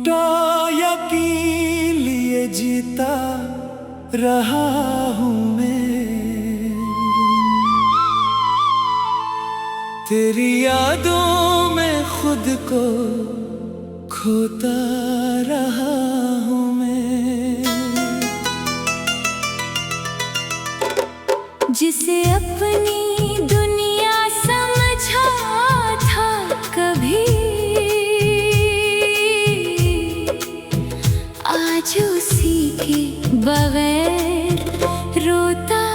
झूठा यकीन लिए जीता रहा हूँ मैं, तेरी यादों में खुद को खोता रहा हूँ मैं। जिसे अपनी दुनिया समझा था कभी, आज उसी के बगैर रोता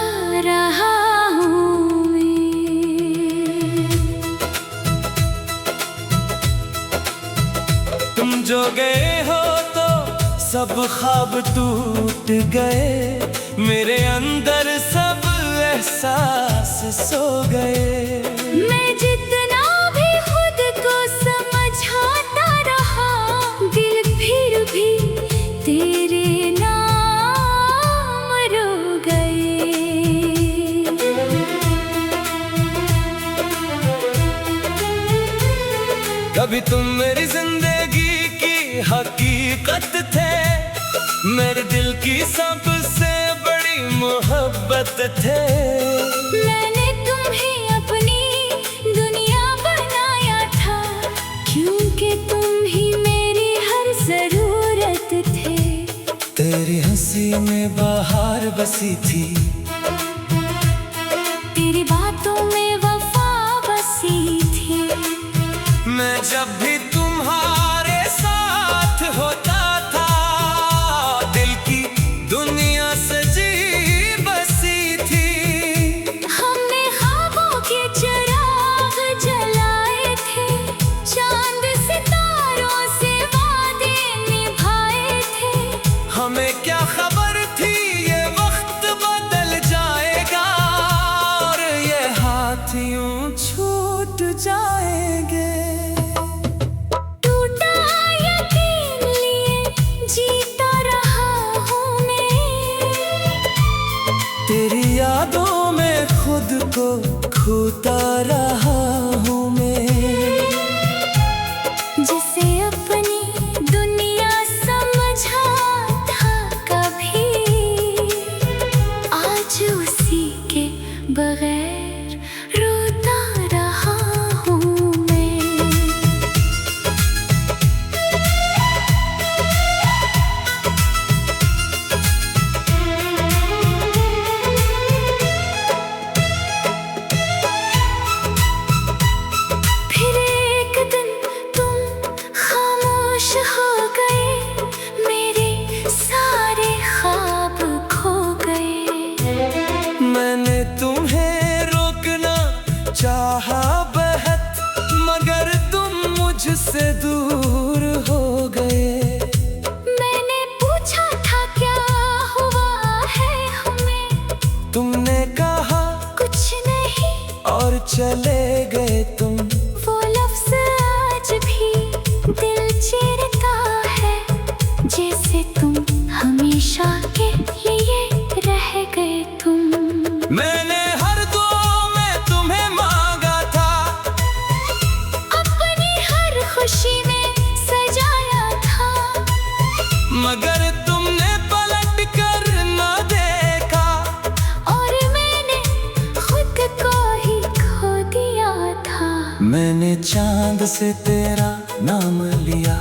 रहा हूँ मैं। तुम जो गए हो तो सब ख्वाब टूट गए, मेरे अंदर सब एहसास सो गए। मैं जितना भी खुद को समझाता रहा, दिल फिर भी तेरे नाम रो गए। कभी तुम मेरी जिंदगी की हकीकत थे, मेरे दिल की सबसे बड़ी मोहब्बत थे। मैंने तुम्हें अपनी दुनिया बनाया था, क्योंकि तुम ही मेरी हर जरूरत थे। तेरी हंसी में बाहर बसी थी, तेरी बातों में वफा बसी थी। मैं जब भी तुम्हारे साथ होता था, दिल की दुनिया सजी बसी थी। हमने ख्वाबों के चिराग जलाए थे, चांद सितारों से वादे निभाए थे। हमें क्या खबर थी ये वक्त बदल जाएगा, और ये हाथ यूं छूट जाएंगे। टूटा यकीन लिए जीता रहा हूँ मैं, तेरी यादों में खुद को खोता रहा हूँ मैं। जिसे अपनी दुनिया समझा था कभी, आज उसी के बगैर रोता रहा हूँ मैं। फिर एक दिन तुम खामोश हो गए, मेरे सारे ख्वाब खो गए। मैंने तुम्हें रोकना चाहा बहुत, मगर तुम मुझसे दूर हो गए। मैंने पूछा था क्या हुआ है हमें, तुमने कहा कुछ नहीं, और चले गए तुम। वो लफ्ज आज भी दिल चीरता है, जैसे तुम हमेशा के लिए रह गए तुम। मैंने हर दुआ में तुम्हें मांगा था, अपनी हर खुशी में सजाया था, मगर तुमने पलट कर न देखा। और मैंने खुद को ही खो दिया था। मैंने चांद से तेरा नाम लिया,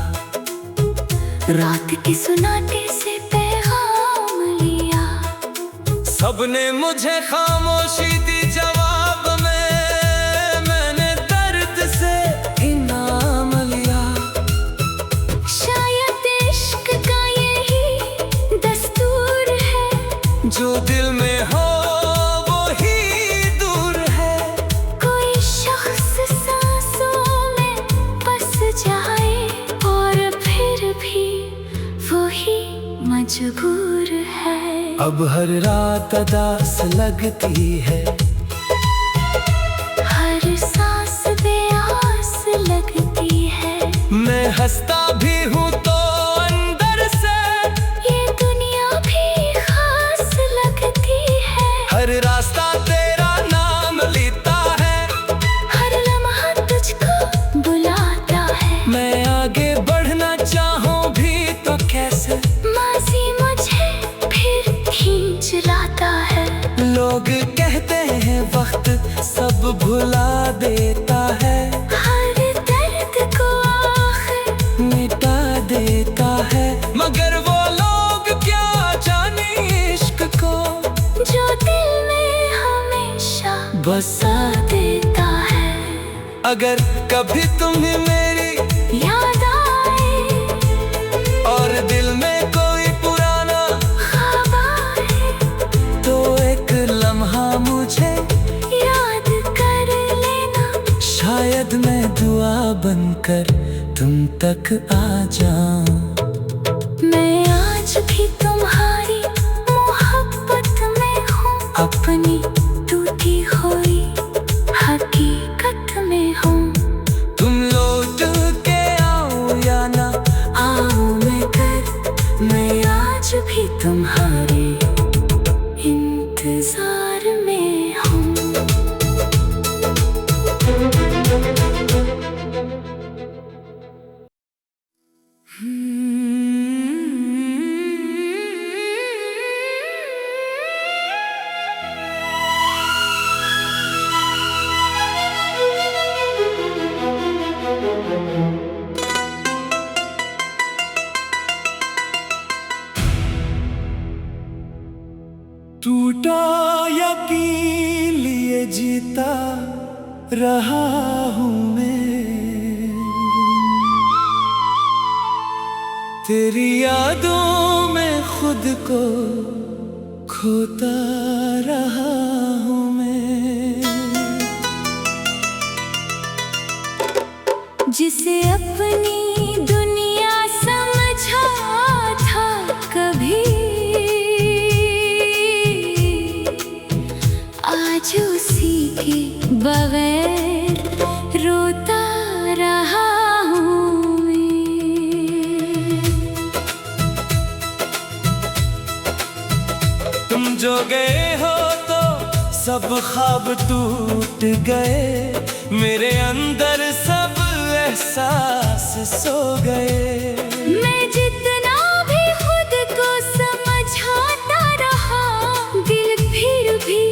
रात के सुनाटे से पैगाम लिया। सबने मुझे खामोशी दी जवाब में, मैंने दर्द से इनाम लिया। शायद इश्क का यही दस्तूर है, जो दिल में हो वो ही दूर है। कोई शख्स सांसों में बस जाए, और फिर भी वो ही मजबूर है। अब हर रात अदास लगती है, हर सांस बेआस लगती है। मैं हंसता भी हूँ तो अंदर से, ये दुनिया भी खास लगती है। हर रास्ता तेरा नाम लेता है, हर लम्हा तुझको बुलाता है। मैं आगे बढ़ना चाहूँ भी वक्त सब भुला देता है, हर दर्द को आखिर मिटा देता है। मगर वो लोग क्या जाने इश्क को, जो दिल में हमेशा बसा देता है। अगर कभी तुम्हें मेरी याद आए और दिल में कोई पुराना ख्वाब आए, तो एक लम्हा मुझे याद कर लेना। शायद मैं दुआ बनकर तुम तक आ जाऊं। मैं आज भी तुम्हारी मोहब्बत में हूँ, अपनी टूटी हुई हकीकत में हूँ। तुम लौट के आओ या ना आओ मैं आज भी तुम्हारे इंतजार में हूँ। टूटा यकीन लिए जीता रहा हूँ मैं, तेरी यादों में खुद को खोता रहा हूँ मैं। जिसे अपनी दुनिया समझा था कभी, आज उसी के बगैर रोता रहा हूँ मैं। तुम जो गए हो तो सब ख्वाब टूट गए, मेरे अंदर सब एहसास सो गए। मैं जितना भी खुद को समझाता रहा, दिल फिर भी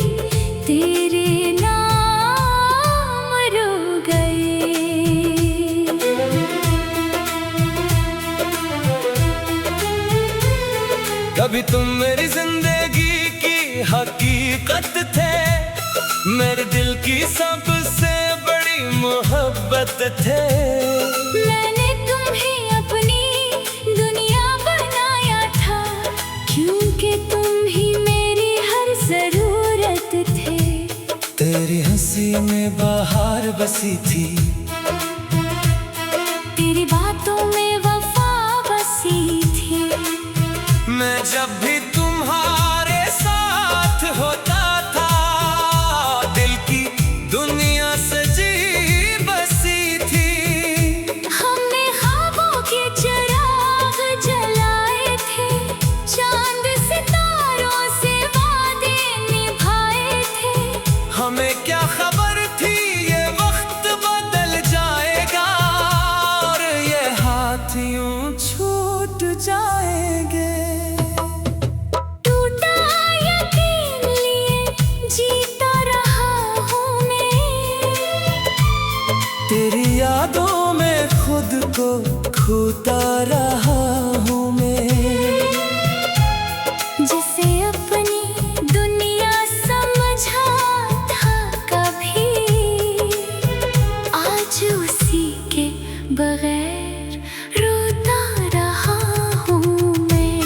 तेरे नाम रो गए। कभी तुम मेरी जिंदगी की हकीकत थे, मेरे दिल की सबसे बड़ी मोहब्बत थे। मैंने तुम्हें अपनी दुनिया बनाया था, क्योंकि तुम ही मेरी हर जरूरत थे। तेरी हंसी में बाहर बसी थी, तेरी बातों में वफा बसी थी। मैं जब भी तुम्हारे साथ होता था, दिल की दुनिया सजी बसी थी। हमने ख्वाबों के चिराग जलाए थे, चांद सितारों से वादे निभाए थे। हमें क्या खबर थी ये वक्त बदल जाएगा, और ये हाथ यूं छूट जाएंगे। टूटा यकीन लिए जीता रहा हूँ मैं, तेरी यादों में खुद को खोता रहा हूँ मैं। जिसे अपनी दुनिया समझा था कभी, आज उसी के बगैर रोता रहा हूँ मैं।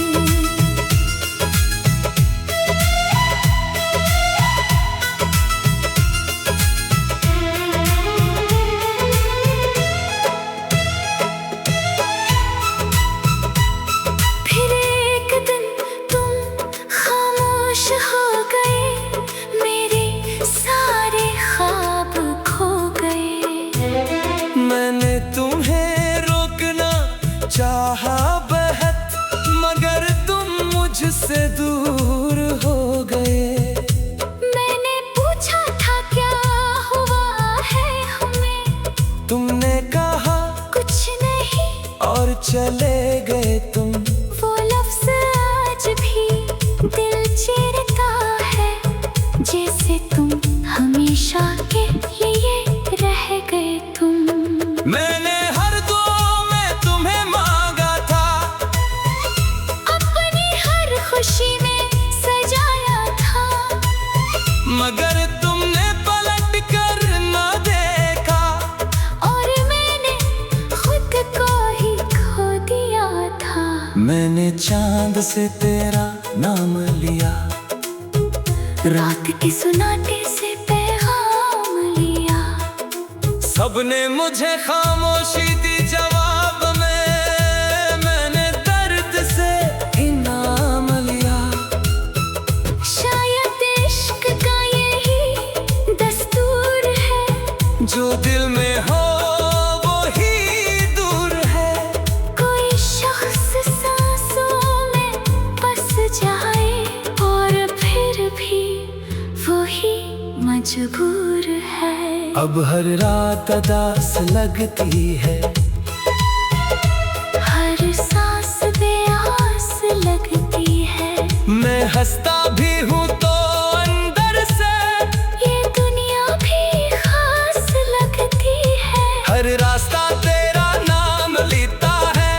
फिर एक दिन तुम खामोश हो गए, मेरे सारे ख्वाब खो गए। मैंने तुम्हें रोकना चाहा बहुत, मगर तुम मुझसे दूर हो गए। मैंने पूछा था क्या हुआ है हमें, तुमने कहा कुछ नहीं और चले गए तुम। वो लफ्ज़ आज भी दिल चीरता है, जैसे तुम हमें हमेशा के लिए रह गए तुम। मैंने हर दुआ में तुम्हें मांगा था, अपनी हर खुशी में सजाया था, मगर तुमने पलट कर न देखा। और मैंने खुद को ही खो दिया था। मैंने चांद से तेरा नाम लिया, रात के सुनाटे से पैगाम लिया। सबने मुझे खामोशी दी जवाब में, मैंने दर्द से इनाम लिया। शायद इश्क का यही दस्तूर है, जो दिल में हो वो ही दूर है। कोई शख्स सांसों में बस जाए और फिर भी वही मजबूर है। अब हर रात अदास लगती है, हर सांस बेआस लगती है। मैं हंसता भी हूँ तो अंदर से ये दुनिया भी खास लगती है। हर रास्ता तेरा नाम लेता है,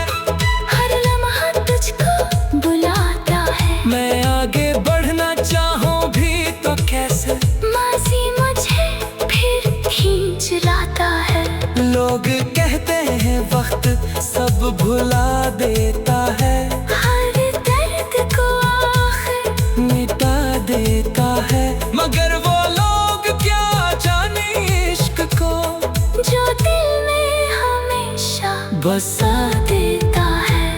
हर लम्हा तुझको बुलाता है। मैं आगे बढ़ना चाहूँ भी तो कैसे, माज़ी मुझे फिर खींच लाता है। लोग कहते हैं वक्त सब भुला देता है, हर दर्द को आखिर मिटा देता है। मगर वो लोग क्या जाने इश्क को, जो दिल में हमेशा बसा देता है।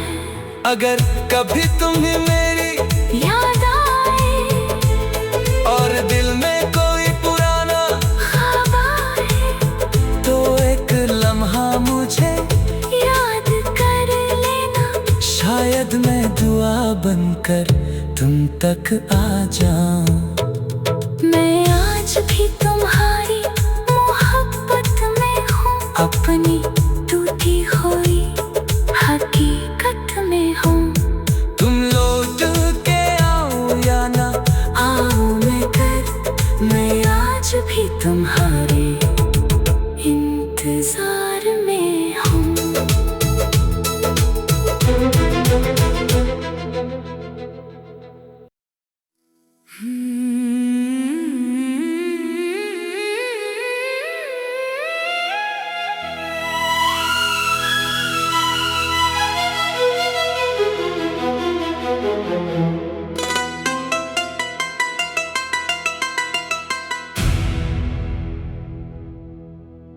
अगर कभी तुम्हें मेरी याद आए और दिल में कोई पुराना ख्वाब आए, तो एक लम्हा मुझे याद कर लेना। शायद मैं दुआ बनकर तुम तक आ जाऊं। मैं आज भी तुम्हारी मोहब्बत में हूँ, अपनी टूटी हुई हकीकत में हूँ। तुम लौट के आओ या ना आओ, मैं आज भी तुम्हारे इंतजार में हूँ।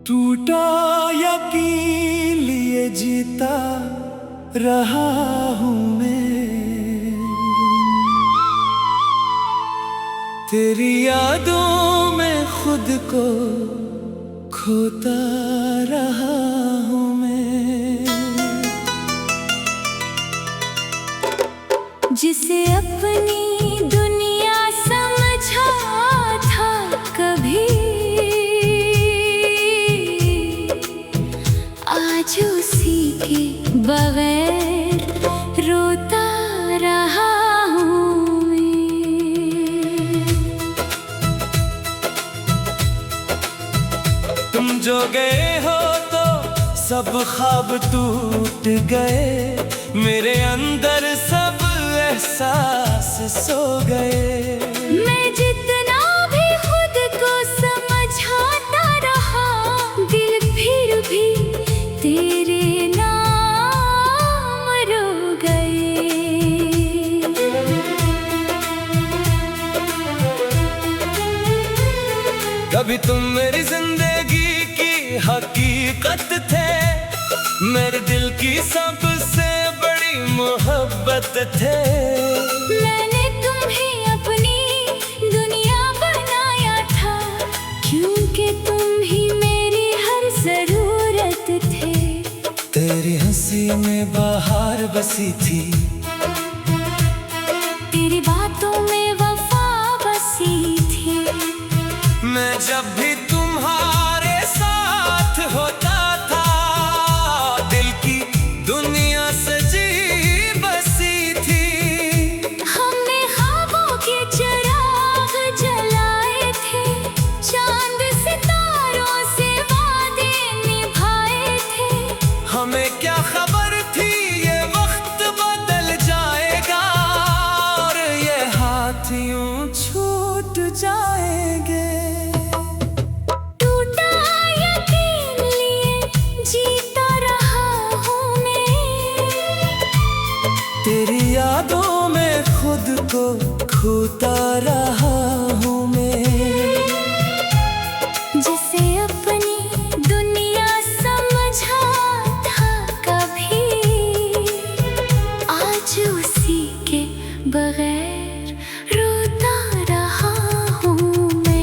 टूटा यकीन लिए जीता रहा हूँ मैं, तेरी यादों में खुद को खोता रहा हूँ मैं। जिसे अपनी दुनिया समझा था कभी, आज उसी के बगैर रोता रहा हूँ मैं। तुम जो गए हो तो सब ख्वाब टूट गए, मेरे अंदर सब एहसास सो गए। मैं जितना भी खुद को समझाता रहा, दिल फिर भी तेरे नाम रो गए। कभी तुम मेरी जिंदगी की हकीकत थे, मेरे दिल की सबसे बड़ी मोहब्बत थे। मैंने तुम्हें अपनी दुनिया बनाया था, क्योंकि तुम ही मेरी हर जरूरत थे। तेरी हंसी में बाहर बसी थी, तेरी बातों में वफा बसी थी। मैं जब भी तुम्हारे साथ होता था, दिल की दुनिया सजी बसी थी। हमने ख्वाबों के चिराग जलाए थे, चांद खोता रहा हूँ मैं। जिसे अपनी दुनिया समझा था कभी, आज उसी के बगैर रोता रहा हूँ मैं।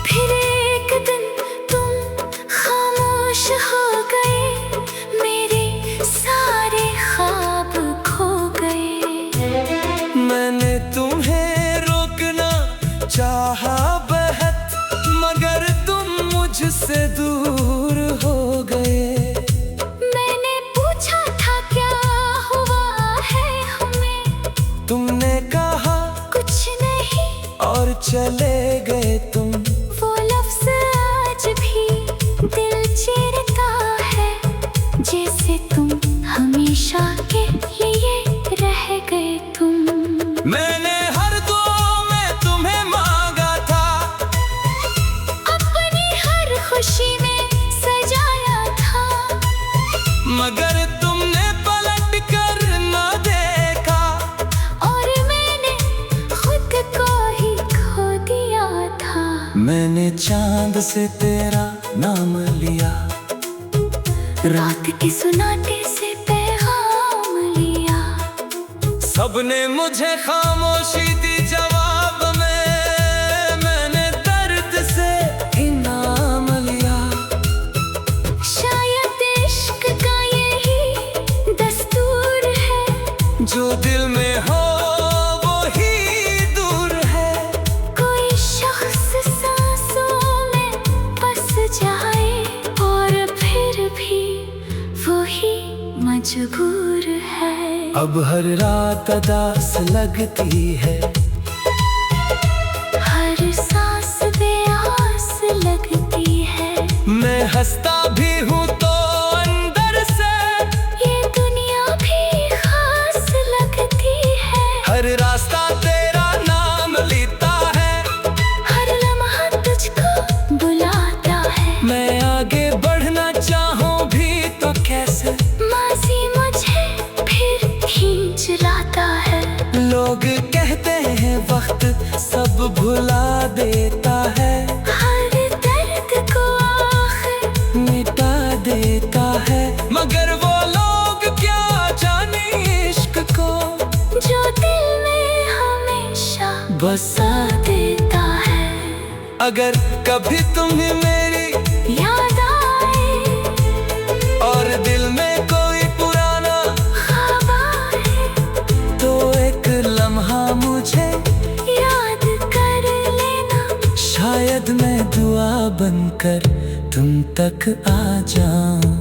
फिर एक दिन तुम खामोश हो गए, मेरे सारे ख्वाब खो गए। मैंने तुम्हें रोकना चाहा बहुत, मगर तुम मुझसे दूर हो गए। मैंने पूछा था क्या हुआ है हमें, तुमने कहा कुछ नहीं और चले गए तुम। वो लफ्ज आज भी दिल चीरता है, जैसे तुम हमेशा के लिए रह गए तुम। मैंने हर दुआ में तुम्हें मांगा था, अपनी हर खुशी में सजाया था, मगर तुमने पलट कर न देखा। और मैंने खुद को ही खो दिया था। मैंने चांद से तेरा नाम लिया, रात के सुनाटे से पैगाम लिया। सबने मुझे खामोशी दी जवाब में, मैंने दर्द से इनाम लिया। शायद इश्क का यही दस्तूर है, जो दिल में हो वो ही दूर है। कोई शख्स सांसों में बस जाए और फिर भी वही मजबूर है। अब हर रात अदास लगती है, हर सांस बेआस लगती है। मैं हंसता भी हूँ तो अंदर से ये दुनिया भी खास लगती है। हर रास्ता तेरा नाम लेता है, हर लम्हा तुझको बुलाता है। मैं आगे बढ़ना चाहूँ भी तो कैसे, माज़ी मुझे फिर खींच लाता है। लोग कहते हैं वक्त सब भुला देता है, हर दर्द को आखिर मिटा देता है। मगर वो लोग क्या जाने इश्क को, जो दिल में हमेशा बसा देता है। अगर कभी तुम्हें मेरी याद आए और दिल में कोई पुराना ख्वाब आए, तो एक लम्हा मुझे याद कर लेना। शायद मैं दुआ बनकर तुम तक आ जाऊं।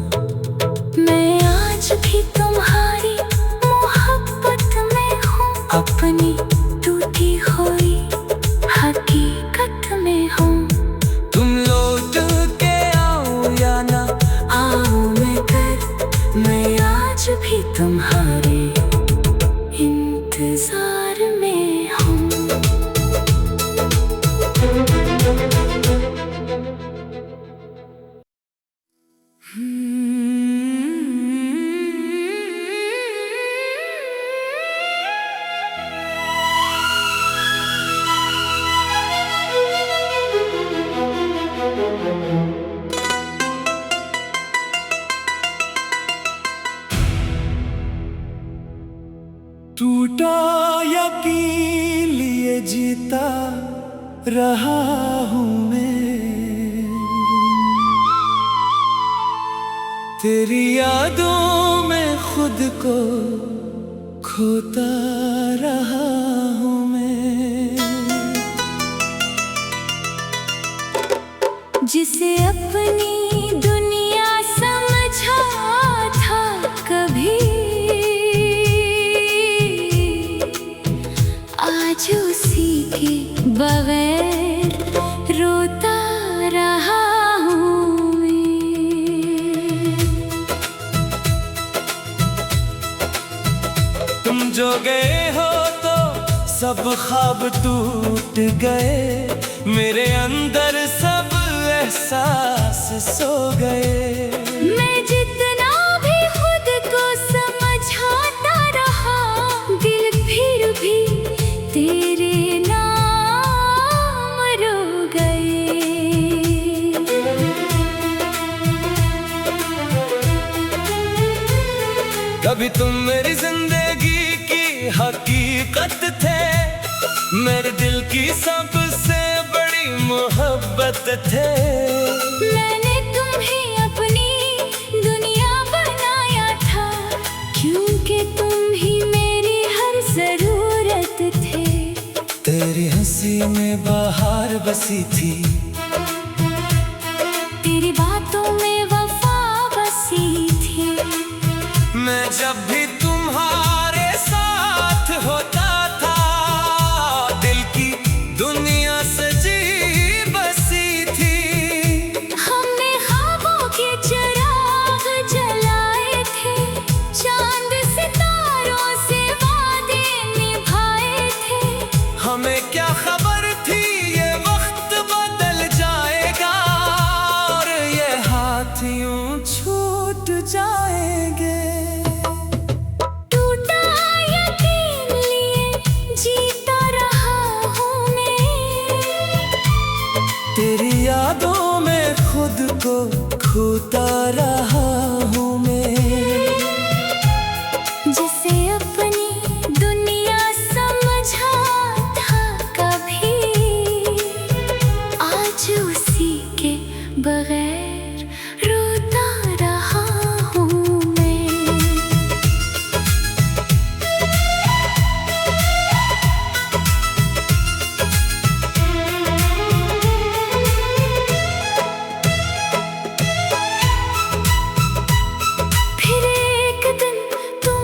मैं आज भी तुम्हारी मोहब्बत में हूँ, अपनी टूटी हुई हकीकत में हूँ। तुम लौट के आओ या ना आओ मैं आज भी तुम्हारे इंतजार में हूँ। टूटा यकीन लिए जीता रहा हूँ मैं, तेरी यादों में खुद को खोता रहा हूँ मैं। जिसे अपनी दुनिया समझा था कभी, आज उसी के बगैर रोता रहा हूँ मैं। तुम जो गए हो तो सब ख्वाब टूट टूट गए, मेरे अंदर सब एहसास सो गए। मैं जितना भी खुद को समझाता रहा, दिल फिर भी तेरे नाम रो गए। कभी तुम मेरी जिंदगी की हकीकत थे, मेरे दिल की सबसे बड़ी मोहब्बत थे। मैंने तुम्हें अपनी दुनिया बनाया था, क्योंकि तुम ही मेरी हर जरूरत थे। तेरी हंसी में बाहर बसी थी, तेरी बातों में वफा बसी थी। मैं जब भी तुम्हारे साथ होता था, दिल की दुनिया सजी बसी थी। हमने ख्वाबों के चिराग जलाए थे, चांद सितारों से वादे निभाए थे। हमें क्या खबर थी ये वक्त बदल जाएगा, और ये हाथ यूं छूट जाएंगे। टूटा यकीन लिए जीता रहा हूँ मैं, तेरी यादों में खुद को खोता रहा हूँ मैं। जिसे अपनी दुनिया समझा था कभी, आज उसी के बगैर रोता रहा हूँ मैं। फिर एक दिन तुम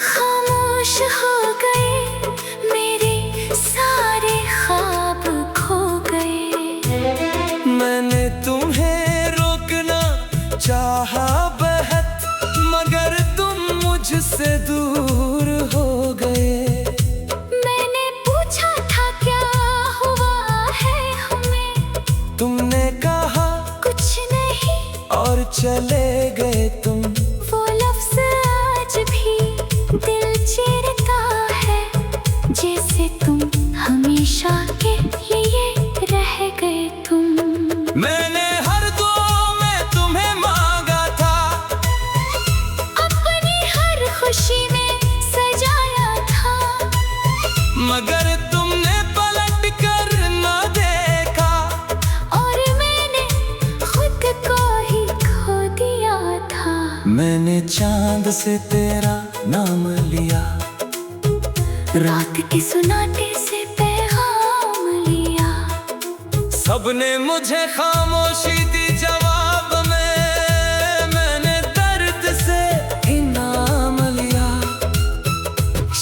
खामोश हो गए, मेरे सारे ख्वाब खो गए। मैंने तुम्हें रोकना चाहा बहुत, मगर तुम मुझसे दूर हो गए। मैंने पूछा था क्या हुआ है हमें, तुमने कहा कुछ नहीं, और चले गए तुम। वो लफ्ज आज भी दिल चीरता है, जैसे तुम हमेशा के लिए रह गए तुम। मैंने हर दुआ में तुम्हें मांगा था, अपनी हर खुशी में सजाया था, मगर तुमने पलट कर न देखा। और मैंने खुद को ही खो दिया था। मैंने चांद से तेरा नाम लिया, रात के सुनाटे से पैगाम लिया। सबने मुझे खामोशी दी जवाब में, मैंने दर्द से इनाम लिया।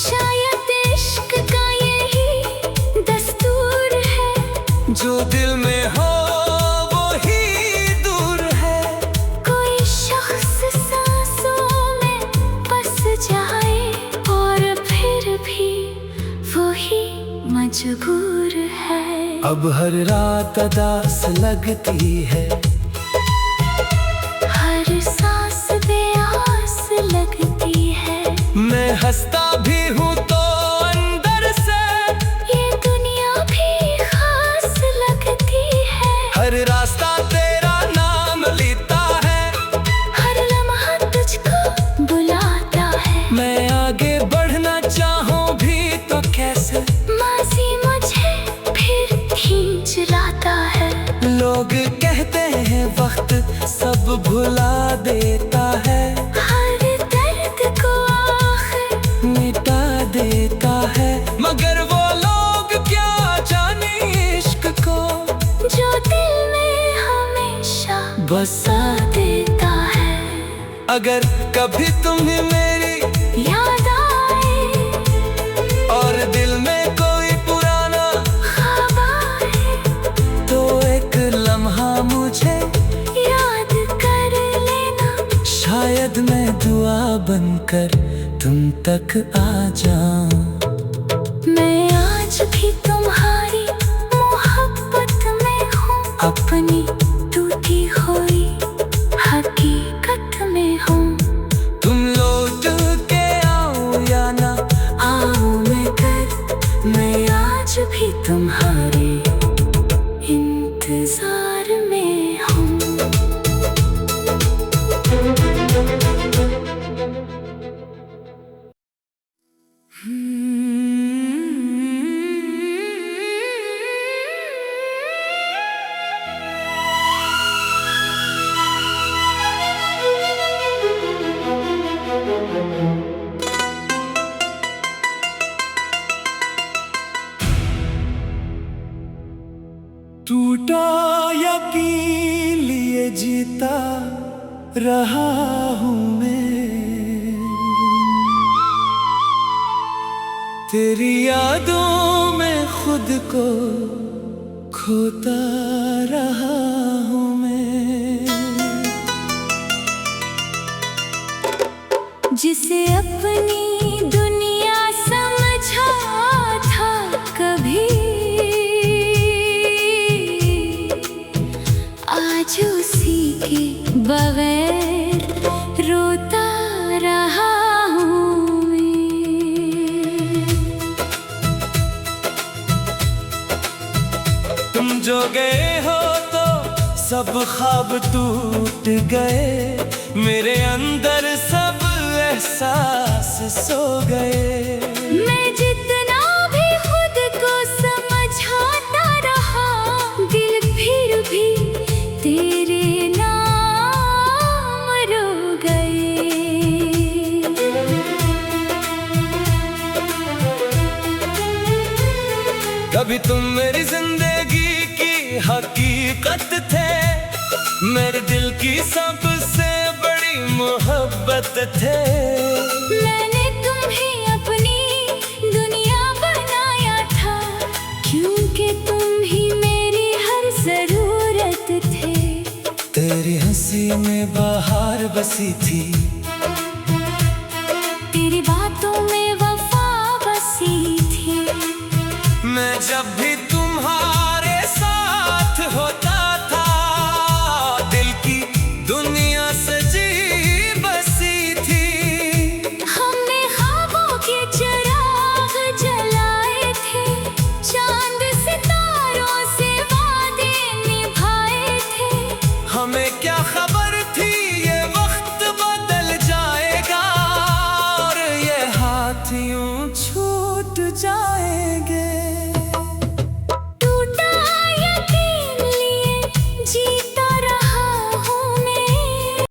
शायद इश्क का यही दस्तूर है, जो दिल में हो वो ही दूर है। कोई शख्स सांसों में बस जाए, और फिर भी वो ही मजबूर है। अब हर रात अदास लगती है, हर सांस बेआस लगती है। मैं हंसता भी हूँ तो अंदर से, ये दुनिया भी खास लगती है। हर रास्ता तेरा नाम लेता है, हर लम्हा तुझको बुलाता है। मैं आगे बढ़ना चाहूँ भी तो कैसे, माज़ी मुझे फिर खींच लाता है। लोग कहते हैं वक्त सब भुला देता है, हर दर्द को आखिर मिटा देता है। मगर वो लोग क्या जाने इश्क को, जो दिल में हमेशा बसा देता है। अगर कभी तुम्हें मेरी याद आए, और दिल में कोई पुराना ख्वाब आए, तो एक लम्हा मुझे याद कर लेना। शायद मैं दुआ बनकर तुम तक आ जाऊं। मैं आज भी तुम्हारी जीता रहा हूँ मैं, तेरी यादों में खुद को खोता रहा हूँ मैं। जिसे अपनी दुनिया समझा था कभी, आज उसी के बगैर रोता रहा हूँ मैं। तुम जो गए हो तो सब ख्वाब टूट गए, मेरे अंदर सब एहसास सो गए। मैं जितना भी खुद को समझाता रहा, दिल फिर भी तेरे नाम रो गए। कभी तुम मेरी जिंदगी की हकीकत थे, मेरे दिल की सबसे बड़ी मोहब्बत थे। मैंने तुम्हें अपनी दुनिया बनाया था, क्योंकि तुम ही मेरी हर जरूरत थे। तेरी हंसी में बाहर बसी थी,